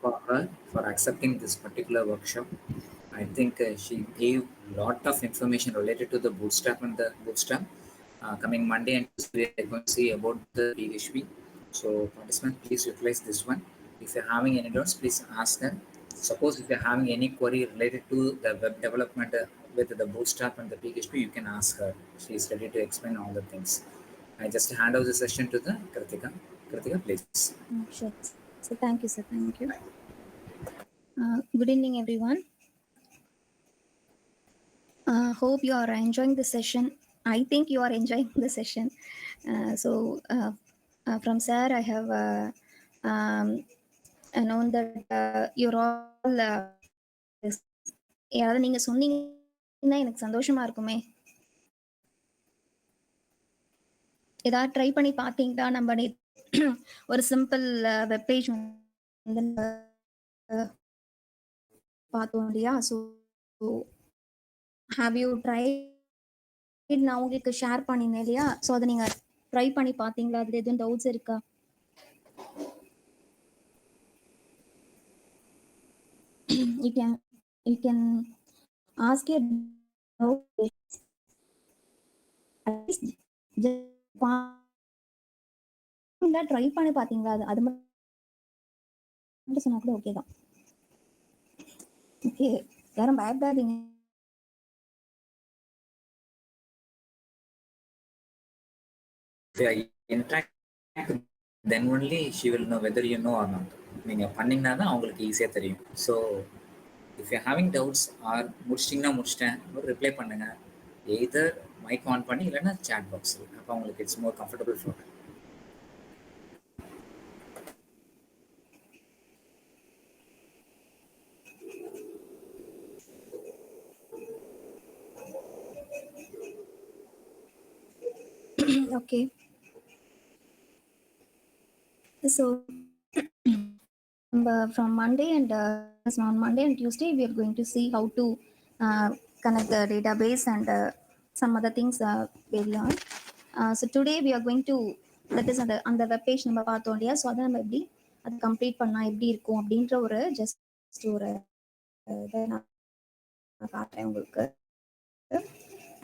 for her for accepting this particular workshop. I think she gave lot of information related to the bootstrap and the bootstrap. Coming Monday and Tuesday, we are going to see about the PHP. So participants, please utilize this one. If you're having any doubts, please ask them. Suppose if you're having any query related to the web development with the bootstrap and the PHP, you can ask her. She is ready to explain all the things. I just hand over the session to the Kritika. Kritika, please. Sure. So thank you, sir. Thank you. Good evening, everyone. Hope you are enjoying the session. I think you are enjoying the session. From sir, I have known that you're all யாராவது நீங்க சொன்னீங்கன்னா எனக்கு சந்தோஷமா இருக்குமே. ஏதாவது try பண்ணி பார்த்தீங்களா? நம்ம ஒரு சிம்பிள் வெப்பேஜ் வந்து பார்த்தோம் இல்லையா? So have you try? நான் உங்களுக்கு ஷேர் பண்ணினேன் இல்லையா? ஸோ அதை நீங்க ட்ரை பண்ணி பார்த்தீங்களா? அதில் எதுவும் டவுட்ஸ் இருக்கா? you can ask your try பண்ணி பார்த்தீங்களா? அது மட்டும் சொன்னா கூட ஓகே தான். ஓகே, யாரும் பயப்படாதீங்க. Interact, then only she will know whether you know or not. நீங்க பண்ணீங்கன்னா தான் அவங்களுக்கு ஈஸியாக தெரியும். So if you having doubts or முடிச்சிட்டிங்கன்னா முடிச்சிட்டேன் ஒரு ரிப்ளை பண்ணுங்க. எய்தர் மைக் ஆன் பண்ணி இல்லைன்னா சேட் பாக்ஸில். அப்போ அவங்களுக்கு it's more comfortable for. Okay. So from Monday and on Monday and Tuesday, we are going to see how to connect the database and some other things we learn. So today we are going to, that is on the web page நம்ம பார்த்தோம் இல்லையா? So அதை நம்ம எப்படி அதை complete பண்ணால் எப்படி இருக்கும் அப்படின்ற ஒரு ஜஸ்ட் ஒரு இதை நான் காட்டுறேன் உங்களுக்கு.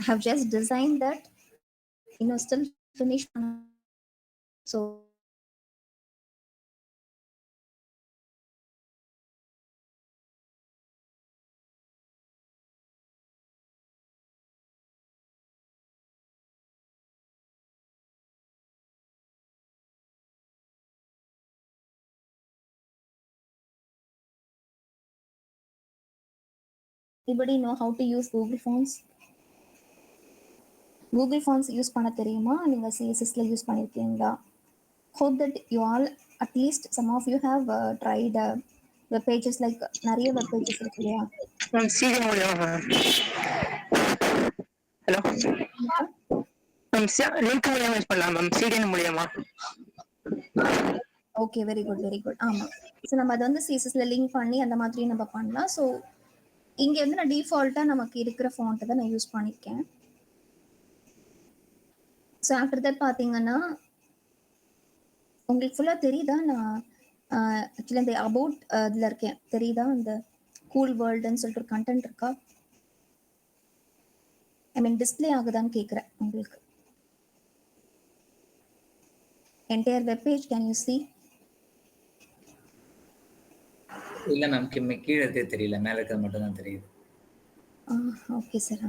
I have just designed that, still finish. So anybody know how to use Google Fonts? Google Fonts use பண்ண தெரியுமா? நீங்கள் CSSல யூஸ் பண்ணியிருக்கீங்களா? Hope that you all, at least some of you have tried web pages, like நிறைய web pages இருக்கு இல்லையா? CD மூலமா hello link மூலமா use பண்ணலாம் மேம். CDN மூலமா. Okay, very good very good. ஆமாம், ஸோ நம்ம அதை வந்து CSSல லிங்க் பண்ணி அந்த மாதிரி நம்ம பண்ணலாம். ஸோ இங்கே வந்து நான் டிஃபால்ட்டாக நமக்கு இருக்கிற ஃபாண்ட்டை தான் நான் யூஸ் பண்ணியிருக்கேன். ஸோ ஆஃப்டர் தட் பார்த்தீங்கன்னா உங்களுக்கு ஃபுல்லாக தெரியுதா? நான் ஆக்சுவலி இந்த அபவுட் இதில் இருக்கேன், தெரியுதா? அந்த கூல் வேர்ல்டுன்னு சொல்லிட்டு ஒரு கண்டென்ட் இருக்கா? ஐ மீன் டிஸ்பிளே ஆகுதான்னு கேட்குறேன் உங்களுக்கு. Entire web page can you see? இல்லை மேம், கீழே இருக்கிறது தெரியல, மேலே இருக்கிறது மட்டும் தான் தெரியுது. Okay sir.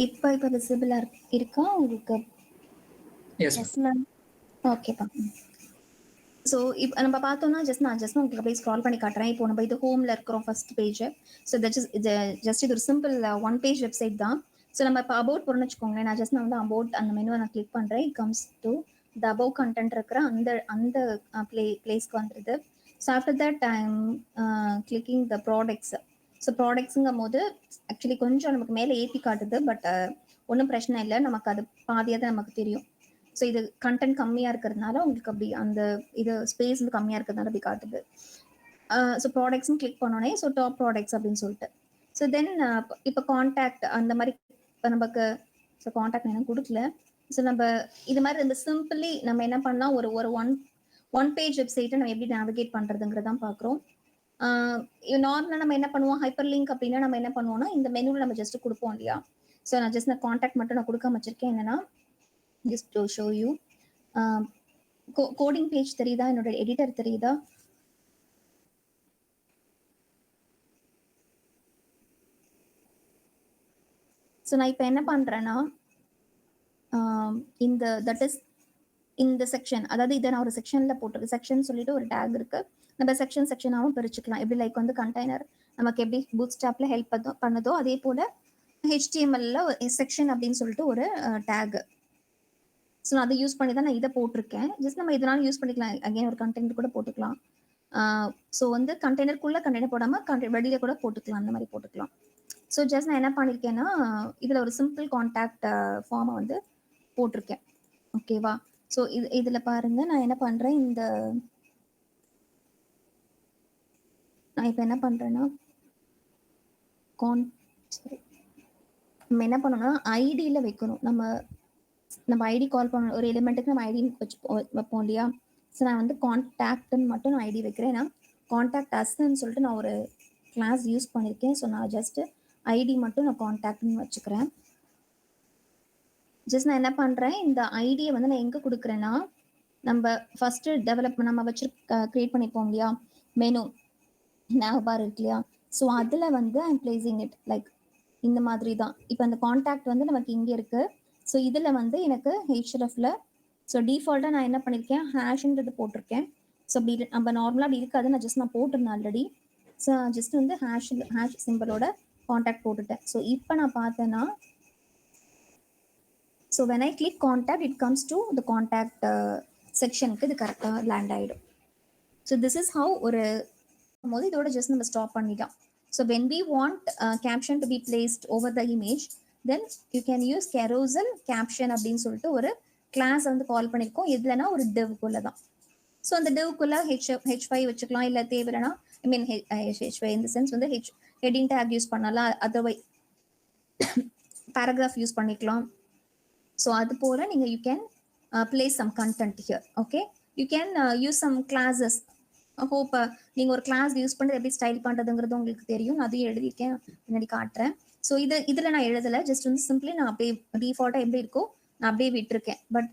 இப்போ விசிபிளாக இருக்கா உங்களுக்கு? Yes ma'am. ஓகேப்பா. ஸோ இப்போ நம்ம பார்த்தோம்னா நான் உங்களுக்கு அப்படியே ஸ்க்ரால் பண்ணி காட்டுறேன். இப்போ நம்ம இது ஹோமில் இருக்கிறோம் ஃபர்ஸ்ட் பேஜ். ஸோ ஜஸ்ட் இது ஒரு சிம்பிள் ஒன் பேஜ் வெப்சைட் தான். ஸோ நம்ம இப்போ அபவுட் போகிறோம்னு வச்சுக்கோங்களேன். நான் வந்து அபவுட் அந்த மெனுவை நான் கிளிக் பண்ணுறேன். It comes to the about content இருக்கிற அந்த பிளேஸ்க்கு வந்துடுது. So after that I am clicking the products. So ப்ராடக்ட்ஸுங்கும் போது ஆக்சுவலி கொஞ்சம் நமக்கு மேலே ஏற்றி காட்டுது, பட் ஒன்றும் பிரச்சனை இல்லை, நமக்கு அது பாதியாக தான் நமக்கு தெரியும். ஸோ இது கண்டென்ட் கம்மியாக இருக்கிறதுனால உங்களுக்கு அப்படி அந்த இது ஸ்பேஸ் வந்து கம்மியாக இருக்கிறதுனால அப்படி காட்டுது. ஸோ ப்ராடக்ட்ஸ்னு கிளிக் பண்ணோன்னே ஸோ டாப் ப்ராடக்ட்ஸ் அப்படின்னு சொல்லிட்டு ஸோ தென் இப்போ காண்டாக்ட் அந்த மாதிரி இப்போ நமக்கு ஸோ காண்டாக்ட் என்ன கொடுக்கல. ஸோ நம்ம இது மாதிரி இந்த சிம்பிளி நம்ம என்ன பண்ணலாம், ஒரு ஒரு ஒன் பேஜ் வெப்சைட்டை நம்ம எப்படி நேவிகேட் பண்ணுறதுங்கிறதான் பார்க்குறோம். நார்மலாக நம்ம என்ன பண்ணுவோம், ஹைப்பர் லிங்க் அப்படின்னா நம்ம என்ன பண்ணுவோம்னா இந்த மெனுவில் நம்ம ஜஸ்ட் கொடுப்போம் இல்லையா. ஸோ நான் காண்டாக்ட் மட்டும் நான் கொடுக்காம வச்சிருக்கேன். என்னன்னா just to show you coding page தெரியுதா, என்னோட எடிட்டர் தெரியுதா? ஸோ நான் இப்போ என்ன பண்றேன்னா இந்த தட் இஸ் இந்த செக்ஷன், அதாவது இதை நான் ஒரு செக்ஷன்ல போட்டிருக்கேன். செக்ஷன் சொல்லிட்டு ஒரு டேக் இருக்கு, நம்ம செக்ஷனாகவும் பிரிச்சுக்கலாம். எப்படி லைக் வந்து கண்டெய்னர் நமக்கு எப்படி பூட்ஸ்ட்ராப்ல ஹெல்ப் பண்ணுதோ அதே போல HTML செக்ஷன் அப்படின்னு சொல்லிட்டு ஒரு டேக். ஸோ நான் அதை யூஸ் பண்ணி தான் நான் இதை போட்டிருக்கேன். ஜஸ்ட் நம்ம இதனால யூஸ் பண்ணிக்கலாம், அகைன் ஒரு கண்டெய்னர் கூட போட்டுக்கலாம். ஸோ வந்து கண்டெய்னருக்குள்ள கண்டெய்னர் போடாமல் வெளியில கூட போட்டுக்கலாம், அந்த மாதிரி போட்டுக்கலாம். ஸோ ஜஸ்ட் நான் என்ன பண்ணியிருக்கேன்னா இதில் ஒரு சிம்பிள் கான்டாக்ட் ஃபார்மை வந்து போட்டிருக்கேன். ஓகேவா? ஸோ இதில் பாருங்க, நான் என்ன பண்ணுறேன், நான் இப்போ என்ன பண்ணுறேன்னா நம்ம என்ன பண்ணணும்னா ஐடியில் வைக்கணும். நம்ம ஐடி கால் பண்ணணும், ஒரு எலிமெண்ட்டுக்கு நம்ம ஐடி வைப்போம் இல்லையா. ஸோ நான் வந்து கான்டாக்ட்னு மட்டும் நான் ஐடி வைக்கிறேன். ஏன்னா கான்டாக்ட் அஸ்ன்னு சொல்லிட்டு நான் ஒரு கிளாஸ் யூஸ் பண்ணியிருக்கேன். ஸோ நான் ஜஸ்ட் ஐடி மட்டும் நான் கான்டாக்ட்னு வச்சுக்கிறேன். ஜஸ்ட் நான் என்ன பண்ணுறேன், இந்த ஐடியை வந்து நான் எங்கே கொடுக்குறேன்னா நம்ம ஃபஸ்ட்டு டெவலப்மெண்ட் நம்ம வச்சு க்ரியேட் பண்ணிப்போம் இல்லையா மெனு நாபார் இருக்கு இல்லையா. ஸோ அதில் வந்து ஐம் பிளேசிங் இட் லைக் இந்த மாதிரி தான். இப்போ அந்த கான்டாக்ட் வந்து நமக்கு இங்கே இருக்குது. ஸோ இதில் வந்து எனக்கு ஹெச்எஃப்ல ஸோ டிஃபால்ட்டாக நான் என்ன பண்ணியிருக்கேன், ஹேஷ்ன்றது போட்டிருக்கேன். ஸோ அப்படி நம்ம நார்மலாக அப்படி இருக்காது, நான் போட்டிருந்தேன் ஆல்ரெடி. ஸோ ஜஸ்ட் வந்து ஹேஷ் சிம்பிளோட கான்டாக்ட் போட்டுட்டேன். ஸோ இப்போ நான் பார்த்தேன்னா so when I click contact it comes to the contact செக்ஷனுக்கு இது கரெக்டாக லேண்ட் ஆகிடும். ஸோ திஸ் இஸ் ஹவு ஒரு போது இதோட ஜஸ்ட் நம்ம ஸ்டாப் பண்ணிட்டோம். So when we want caption to be placed over the image then you can use carousel caption அப்படின்னு சொல்லிட்டு ஒரு கிளாஸ் வந்து கால் பண்ணியிருக்கோம். எதுலனா ஒரு டிவ்க்குள்ள தான். ஸோ அந்த டிவ்க்குள்ள H5 வச்சுக்கலாம், இல்லை தேவைன்னா ஐ மீன் H5 இந்த சென்ஸ் வந்து ஹெட்டிங் டேக் யூஸ் பண்ணலாம், அதர்வைஸ் பேராகிராஃப் யூஸ் பண்ணிக்கலாம். ஸோ அது போல் நீங்கள் you can place some content here. Okay, you can use some classes. Hope நீங்கள் ஒரு கிளாஸ் யூஸ் பண்ணி எப்படி ஸ்டைல் பண்ணுறதுங்கிறது உங்களுக்கு தெரியும். நான் அதையும் எழுதியிருக்கேன், முன்னாடி காட்டுறேன். ஸோ இதில் நான் எழுதலை, ஜஸ்ட் வந்து சிம்பிளி நான் அப்படியே டிஃபால்ட்டாக எப்படி இருக்கோ நான் அப்படியே விட்டுருக்கேன். பட்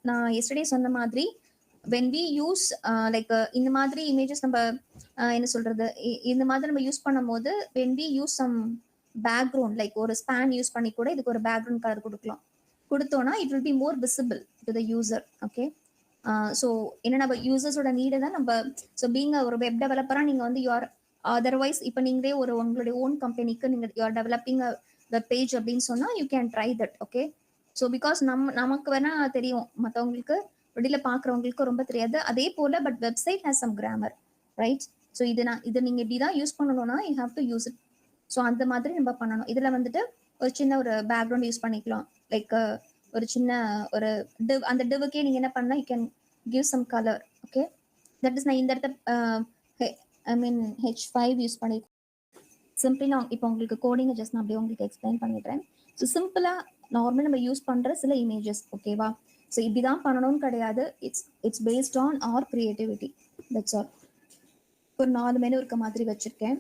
நான் எஸ்டர்டே சொன்ன மாதிரி வென் வி யூஸ் லைக் இந்த மாதிரி இமேஜஸ் நம்ம என்ன சொல்கிறது, இந்த மாதிரி நம்ம யூஸ் பண்ணும் போது when we use some background like ஒரு ஸ்பேன் யூஸ் பண்ணி கூட இதுக்கு ஒரு பேக்ரவுண்ட் கலர் கொடுத்தோன்னா it will be more visible to the user. Okay, so என்ன நம்ம யூசர்ஸோட நீடை தான் நம்ம ஸோ பீங் ஒரு வெப் டெவலப்பராக நீங்கள் வந்து யூஆர் அதர்வைஸ் இப்போ நீங்களே ஒரு உங்களுடைய ஓன் கம்பெனிக்கு நீங்கள் யூஆர் டெவலப்பிங் வெப் பேஜ் அப்படின்னு சொன்னால் you can try that. Okay, so because நமக்கு வேணா தெரியும், மற்றவங்களுக்கு வெளியில் பார்க்குறவங்களுக்கு ரொம்ப தெரியாது. அதே போல் but website has some grammar, right? So இதை நீங்கள் இப்படி தான் யூஸ் பண்ணணும்னா you have to use it. So அந்த மாதிரி நம்ம பண்ணணும். இதில் வந்துட்டு ஒரு சின்ன ஒரு பேக்ரவுண்ட் யூஸ் பண்ணிக்கலாம், லைக் ஒரு சின்ன ஒரு டிவ், அந்த டிவுக்கே நீங்கள் என்ன பண்ணலாம், you can give some colour. Okay, that is நான் இந்த இடத்த ஐ மீன் H5 யூஸ் பண்ணி சிம்பிளி நான் இப்போ உங்களுக்கு கோடிங்கை ஜஸ்ட் நான் அப்படியே உங்களுக்கு எக்ஸ்பிளைன் பண்ணிடுறேன். ஸோ சிம்பிளாக நார்மலாக நம்ம யூஸ் பண்ணுற சில இமேஜஸ். ஓகேவா? ஸோ இப்படி தான் பண்ணணும்னு கிடையாது, it's based on our creativity, that's all. ஒரு 4 மெனு இருக்க மாதிரி வச்சுருக்கேன்.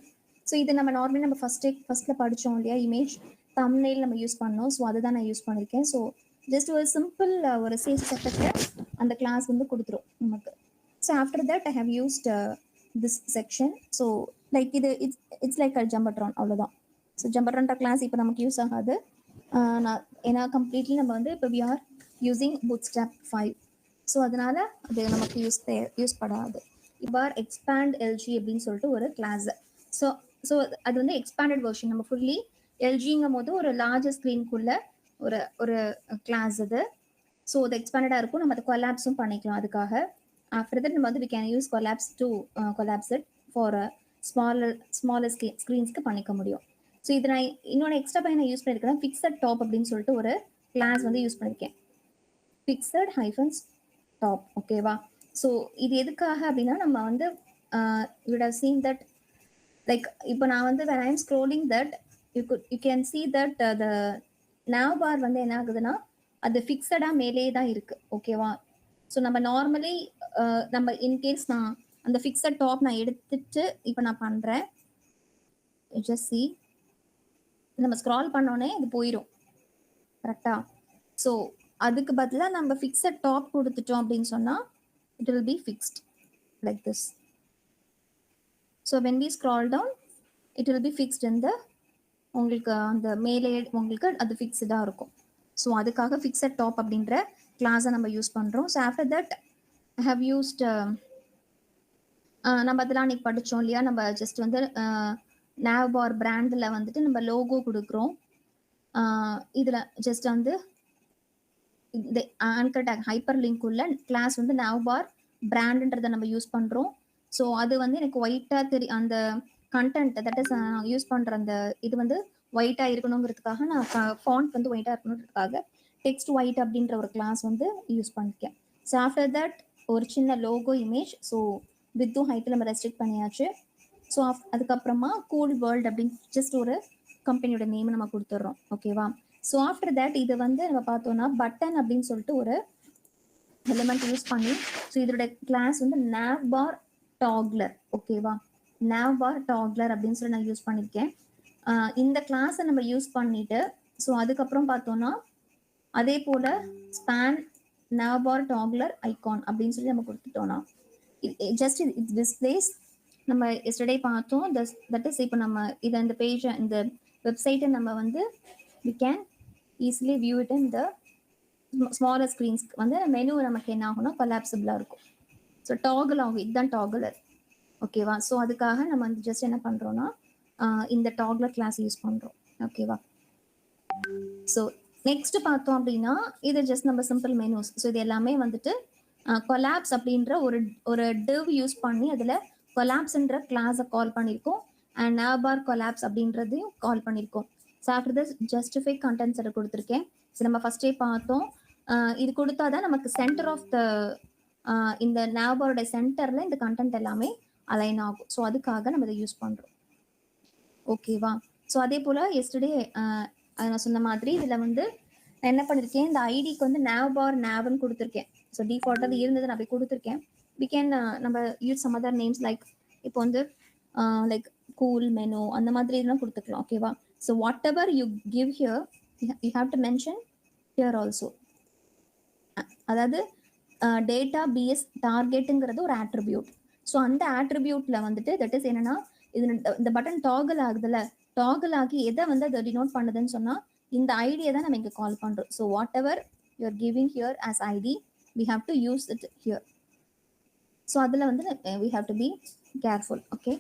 ஸோ இது நம்ம நார்மலி நம்ம ஃபஸ்ட்டில் படித்தோம் இல்லையா, இமேஜ் தம்ப்நெயில் நம்ம யூஸ் பண்ணோம். ஸோ அதை தான் நான் யூஸ் பண்ணியிருக்கேன். ஸோ ஜஸ்ட் ஒரு சிம்பிள் ஒரு சேஸ் செட்டப்பில் அந்த கிளாஸ் வந்து கொடுத்துரும் நமக்கு. So after that I have used this section. So like it's like jumbotron, அவ்வளோதான். ஸோ ஜம்பட்ரான்ற கிளாஸ் இப்போ நமக்கு யூஸ் ஆகாது. ஏன்னா கம்ப்ளீட்லி நம்ம வந்து இப்போ we are using Bootstrap 5. So அதனால அது நமக்கு யூஸ் படாது. இப்போ எக்ஸ்பேண்ட் எல்ஜி அப்படின்னு சொல்லிட்டு ஒரு கிளாஸ். ஸோ அது வந்து எக்ஸ்பேண்டட் வெர்ஷன். நம்ம ஃபுல்லி எல்ஜிங்கும் போது ஒரு லார்ஜர் ஸ்க்ரீனுக்குள்ள ஒரு கிளாஸ் அது. ஸோ அது எக்ஸ்பேண்டடாக இருக்கும், நம்ம அதை கொலாப்ஸும் பண்ணிக்கலாம். அதுக்காக ஆஃப்டர் தட் நம்ம வந்து we can use collapse to collapse it for smaller ஸ்க்ரீன்ஸ்க்கு பண்ணிக்க முடியும். ஸோ இது நான் இன்னொன்று எக்ஸ்ட்ரா பண்ணி நான் யூஸ் பண்ணியிருக்கேன். ஃபிக்ஸட் டாப் அப்படின்னு சொல்லிட்டு ஒரு கிளாஸ் வந்து யூஸ் பண்ணியிருக்கேன். Fixed hyphens top. ஓகேவா? ஸோ இது எதுக்காக அப்படின்னா நம்ம வந்து would have seen that like இப்போ நான் வந்து when I'm scrolling that you can see that the nav bar வந்து என்ன ஆகுதுன்னா அது ஃபிக்ஸடாக மேலே தான் இருக்கு. ஓகேவா? ஸோ நம்ம நார்மலி நம்ம இன்கேஸ் நான் அந்த ஃபிக்ஸட் டாப் நான் எடுத்துட்டு இப்போ நான் பண்ணுறேன். ஜஸ்ட் சி நம்ம ஸ்க்ரால் பண்ணோடனே இது போயிடும். கரெக்டா? ஸோ அதுக்கு பதிலாக நம்ம ஃபிக்ஸட் டாப் கொடுத்துட்டோம் அப்படின்னு சொன்னால் it will be fixed like this. So when we scroll down it will be fixed in the உங்களுக்கு அந்த மேலே உங்களுக்கு அது ஃபிக்ஸ்டாக இருக்கும். ஸோ அதுக்காக ஃபிக்ஸட் டாப் அப்படின்ற கிளாஸை நம்ம யூஸ் பண்ணுறோம். So after that I have used நம்ம அதெல்லாம் அன்றைக்கி படித்தோம் இல்லையா? நம்ம ஜஸ்ட் வந்து nav bar பிராண்டில் வந்துட்டு நம்ம லோகோ கொடுக்குறோம். இதில் ஜஸ்ட் வந்து இந்த ஆங்கர் டேக் ஹைப்பர் லிங்க் உள்ள கிளாஸ் வந்து nav bar பிராண்டுன்றதை நம்ம யூஸ் பண்ணுறோம். ஸோ அது வந்து எனக்கு ஒயிட்டாக அந்த கண்டென்ட் தட் இஸ் யூஸ் பண்ணுற அந்த இது வந்து ஒயிட்டாக இருக்கணுங்கிறதுக்காக நான் ஃபாண்ட் வந்து ஒயிட்டாக இருக்கணுன்றதுக்காக டெக்ஸ்ட் ஒயிட் அப்படின்ற ஒரு கிளாஸ் வந்து யூஸ் பண்ணியிருக்கேன். ஸோ ஆஃப்டர் தட் ஒரு சின்ன லோகோ இமேஜ். ஸோ வித்தும் ஹைட்டில் நம்ம ரெஸ்ட்ரிக்ட் பண்ணியாச்சு. ஸோ அதுக்கப்புறமா கூல் வேர்ல்ட் அப்படின்னு ஜஸ்ட் ஒரு கம்பெனியோட நேம் நம்ம கொடுத்துட்றோம். ஓகேவா? ஸோ ஆஃப்டர் தட் இது வந்து நம்ம பார்த்தோம்னா பட்டன் அப்படின்னு சொல்லிட்டு ஒரு எலிமெண்ட் யூஸ் பண்ணி ஸோ இதோட கிளாஸ் வந்து nav bar toggler. ஓகேவா? nav bar toggler அப்படின்னு சொல்லி நான் யூஸ் பண்ணியிருக்கேன். இந்த கிளாஸை நம்ம யூஸ் பண்ணிட்டு ஸோ அதுக்கப்புறம் பார்த்தோம்னா அதே போல் span nav bar toggler icon அப்படின்னு சொல்லி நம்ம கொடுத்துட்டோம்னா ஜஸ்ட் இட் டிஸ்பிளேஸ் நம்ம எஸ்டர்டே பார்த்தோம். தட் இஸ் இப்போ நம்ம இதை இந்த பேஜை இந்த வெப்சைட்டை நம்ம வந்து we can easily view it in the smaller screens. வந்து மெனு நமக்கு என்ன ஆகும்னா கொலாப்சிபிளாக இருக்கும். ஸோ டாகிள் ஆகும். இதுதான் டாகுலர். ஓகேவா? ஸோ அதுக்காக நம்ம வந்து ஜஸ்ட் என்ன பண்ணுறோன்னா இந்த டாகுலர் கிளாஸ் யூஸ் பண்ணுறோம். ஓகேவா? ஸோ நெக்ஸ்ட் பார்த்தோம் அப்படின்னா இது ஜஸ்ட் நம்ம சிம்பிள் மெனூஸ். ஸோ இது எல்லாமே வந்துட்டு கொலாப்ஸ் அப்படின்ற ஒரு div யூஸ் பண்ணி அதில் கொலாப்ஸ்ன்ற கிளாஸை கால் பண்ணியிருக்கோம். அண்ட் nav bar கொலாப்ஸ் அப்படின்றதையும் கால் பண்ணியிருக்கோம். So after this justify contents அதை கொடுத்துருக்கேன். ஸோ நம்ம ஃபர்ஸ்டே பார்த்தோம் இது கொடுத்தாதான் நமக்கு சென்டர் ஆஃப் த இந்த nav bar சென்டரில் இந்த கண்டென்ட் எல்லாமே அலைன் ஆகும். ஸோ அதுக்காக நம்ம இதை யூஸ் பண்ணுறோம். ஓகேவா? ஸோ அதே போல் எஸ்டர்டே நான் சொன்ன மாதிரி இதில் வந்து நான் என்ன பண்ணியிருக்கேன், இந்த ஐடிக்கு வந்து nav bar navன்னு கொடுத்துருக்கேன். ஸோ டிஃபால்ட்டாக அது இருந்தது நான் போய் கொடுத்துருக்கேன். we can நம்ம use some other names like இப்போ வந்து லைக் கூல் மெனு அந்த மாதிரி இதெல்லாம் கொடுத்துக்கலாம். ஓகேவா? So whatever you give here you have to mention here also. அதாவது டேட்டா பிஎஸ் டார்கெட்டுங்கிறது ஒரு ஆட்ரிபியூட். ஸோ அந்த ஆட்ரிபியூட்ல வந்துட்டு தட் இஸ் என்னன்னா இது இந்த பட்டன் டாகிள் ஆகுதுல்ல, டாகிள் ஆகி எதை வந்து அதை டினோட் பண்ணுதுன்னு சொன்னா இந்த ஐடியை தான் நம்ம இங்கே கால் பண்றோம். So whatever you are giving here as ID we have to use it here. So அதில் வந்து we have to be careful. Okay.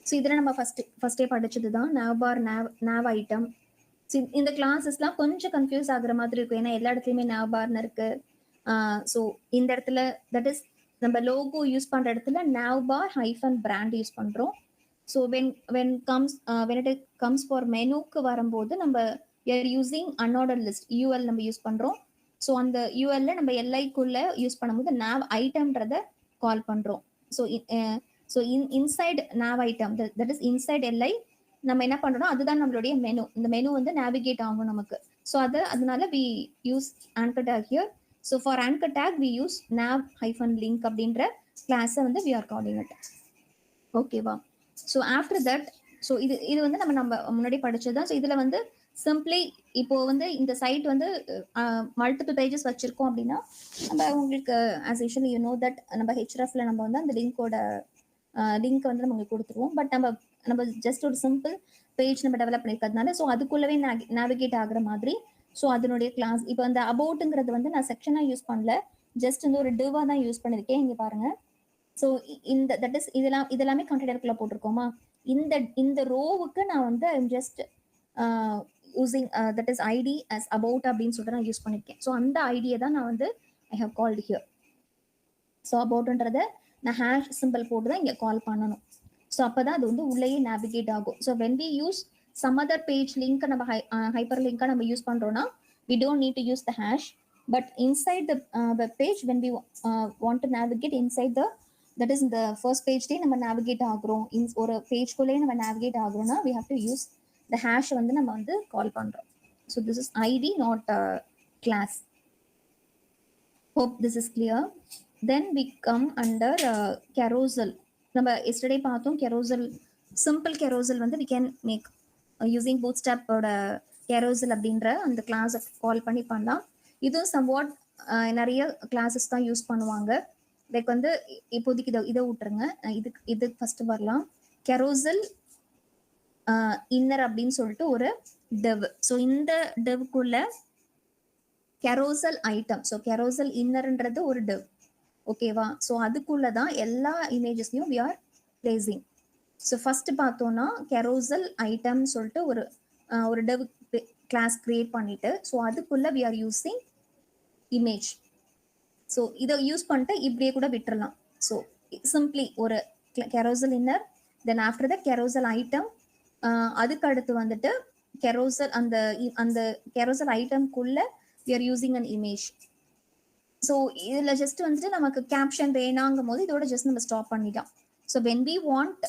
So இதில் நம்ம ஃபர்ஸ்டே படிச்சது தான் nav bar nav item. இந்த கிளாஸஸ்லாம் கொஞ்சம் கன்ஃபியூஸ் ஆகுற மாதிரி இருக்கும். ஏன்னா எல்லா இடத்துலையுமே nav barன்னு இருக்கு. ஸோ இந்த இடத்துல தட் இஸ் நம்ம லோகோ யூஸ் பண்ணுற இடத்துல nav bar -brand யூஸ் பண்ணுறோம். So when it comes for மெனுக்கு வரும்போது நம்ம we are using unordered list UL நம்ம யூஸ் பண்ணுறோம். ஸோ அந்த யூஎல்ல நம்ம எல்ஐக்குள்ள யூஸ் பண்ணும்போது nav ஐட்டம்ன்றத கால் பண்ணுறோம். So inside nav item that is inside LI நம்ம என்ன பண்ணுறோம், அதுதான் நம்மளுடைய மெனு. இந்த மெனு வந்து நேவிகேட் ஆகும் நமக்கு. ஸோ அதனால we use anchor tag here. So for anchor tag we use nav-link அப்படின்ற கிளாஸை வந்து we are calling it. ஓகேவா? ஸோ ஆஃப்டர் தட் ஸோ இது வந்து நம்ம முன்னாடி படிச்சது தான். ஸோ இதில் வந்து சிம்பிளி இப்போ வந்து இந்த சைட் வந்து மல்டிபிள் பேஜஸ் வச்சிருக்கோம் அப்படின்னா நம்ம உங்களுக்கு as usually you know that நம்ம ஹெச்எஃப்ல நம்ம வந்து அந்த லிங்க் வந்து நம்ம உங்களுக்கு கொடுத்துருவோம். பட் நம்ம ஜஸ்ட் ஒரு சிம்பிள் பேஜ் நம்ம டெவலப் பண்ணிருக்கிறதுனால ஸோ அதுக்குள்ளவே நேவிகேட் ஆகுற மாதிரி ஸோ அதனுடைய கிளாஸ் இப்போ அந்த அபவுட்டுங்கிறது வந்து நான் செக்ஷனா யூஸ் பண்ணல, ஜஸ்ட் வந்து ஒரு டிவா தான் யூஸ் பண்ணிருக்கேன். இங்க பாருங்க. ஸோ இந்த தட் இஸ் இதெல்லாமே கண்டெய்னருக்குள்ள போட்டிருக்கோமா, இந்த ரோவுக்கு நான் வந்து just using that is id as about அப்படின்னு சொல்லிட்டு நான் யூஸ் பண்ணிருக்கேன். ஸோ அந்த ஐடியை தான் நான் வந்து I have called here. So அபவுட்ன்றத நான் ஹேஷ் சிம்பிள் போட்டு தான் இங்கே கால் பண்ணணும். ஸோ அப்பதான் அது வந்து உள்ளேயே நேவிகேட் ஆகும். So when we use some other page link நம்ம ஹைப்பர் லிங்காக நம்ம யூஸ் பண்றோம்னா we don't need to use the hash, but inside the web page when we want to navigate inside the, that is in the first page day நம்ம navigate ஆகுறோம் ஒரு page குள்ளே நம்ம navigate ஆகுறோம்னா we have to use the hash வந்து நம்ம வந்து கால் பண்றோம். So this is id not class. Hope this is clear. Then we come under carousel. நம்ம yesterday பார்த்தோம் carousel, simple carousel வந்து we can make using bootstrap ஓட carousel அப்படின்ற அந்த கிளாஸை கால் பண்ணி பண்ணலாம். இதுவும் சம்வாட் நிறைய கிளாஸஸ் தான் யூஸ் பண்ணுவாங்க. லைக் வந்து இப்போதைக்கு இதை விட்டுருங்க, இது ஃபர்ஸ்ட் வரலாம். carousel இன்னர் அப்படின்னு சொல்லிட்டு ஒரு டெவ். ஸோ இந்த டெவ்க்குள்ள carousel ஐட்டம், ஸோ carousel இன்னர்ன்றது ஒரு டெவ், ஓகேவா? ஸோ அதுக்குள்ள தான் எல்லா இமேஜஸ்லையும் we are placing. So first பார்த்தோம்னா carousel ஐட்டம் சொல்லிட்டு ஒரு டெவ் கிளாஸ் கிரியேட் பண்ணிட்டு, ஸோ அதுக்குள்ள we are using image. So இதை யூஸ் பண்ணிட்டு இப்படியே கூட விட்டுறலாம். ஸோ சிம்பிளி ஒரு carousel inner, then after the carousel item, அதுக்கு அடுத்து வந்துட்டு carousel அந்த carousel ஐட்டம்குள்ள we are using an image. So இதில் ஜஸ்ட் வந்துட்டு நமக்கு கேப்ஷன் வேணாங்கும் போது இதோட ஜஸ்ட் நம்ம ஸ்டாப் பண்ணிடலாம். So when we want